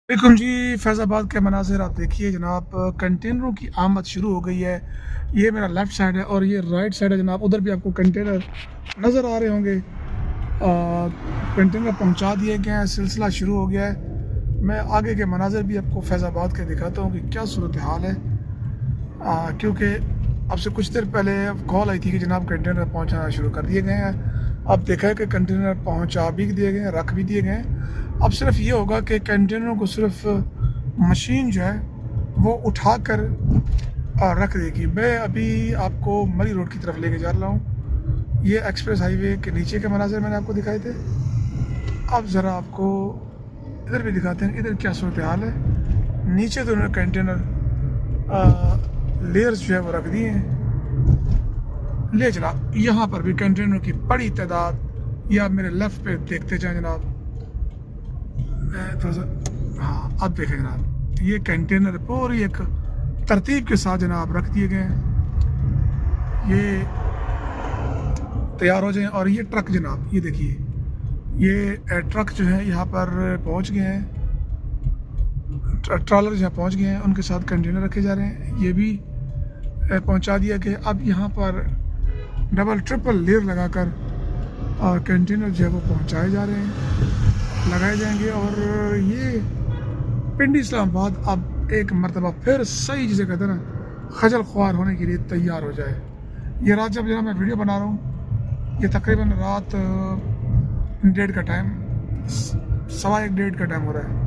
वालेकुम जी। फैज़ाबाद के मनाज़िर आप देखिए जनाब, कंटेनरों की आमद शुरू हो गई है। ये मेरा लेफ़्ट साइड है और ये राइट साइड है जनाब। उधर भी आपको कंटेनर नज़र आ रहे होंगे। कंटेनर पहुंचा दिए गए हैं, सिलसिला शुरू हो गया है। मैं आगे के मनाज़िर भी आपको फैज़ाबाद के दिखाता हूँ कि क्या सूरत हाल है। क्योंकि अब से कुछ देर पहले कॉल आई थी कि जनाब कंटेनर पहुंचाना शुरू कर दिए गए हैं। अब देखा है कि कंटेनर पहुंचा भी दिए गए हैं, रख भी दिए गए हैं। अब सिर्फ ये होगा कि कंटेनरों को सिर्फ मशीन जो है वो उठा कर रख देगी। मैं अभी आपको मरी रोड की तरफ लेके जा रहा हूँ। ये एक्सप्रेस हाईवे के नीचे के मनाज़िर मैंने आपको दिखाए थे। अब ज़रा आपको इधर भी दिखाते हैं, इधर क्या सूरत हाल है। नीचे तो उन्होंने कंटेनर लेयर्स जो है वो रख दिए हैं। ले चला यहाँ पर भी कंटेनर की बड़ी तादाद। या मेरे लेफ्ट पे देखते जाए जनाब, थोड़ा सा, हाँ अब देखें जनाब, ये कंटेनर पूरी एक तरतीब के साथ जनाब रख दिए गए हैं। ये तैयार हो जाए। और ये ट्रक जनाब, ये देखिए, ये ट्रक जो है यहाँ पर पहुँच गए हैं। ट्रॉलर जहाँ पहुँच गए हैं, उनके साथ कंटेनर रखे जा रहे हैं। ये भी पहुँचा दिया कि अब यहाँ पर डबल ट्रिपल लेयर लगाकर और कंटेनर जो है वो पहुँचाए जा रहे हैं, लगाए जाएंगे। और ये पिंडी इस्लामाबाद अब एक मरतबा फिर सही जिसे कहते हैं ना, खजल ख्वार होने के लिए तैयार हो जाए। ये रात जब मैं वीडियो बना रहा हूँ, ये तकरीबन रात 1:30 का टाइम, 1:15 1:30 का टाइम हो रहा है।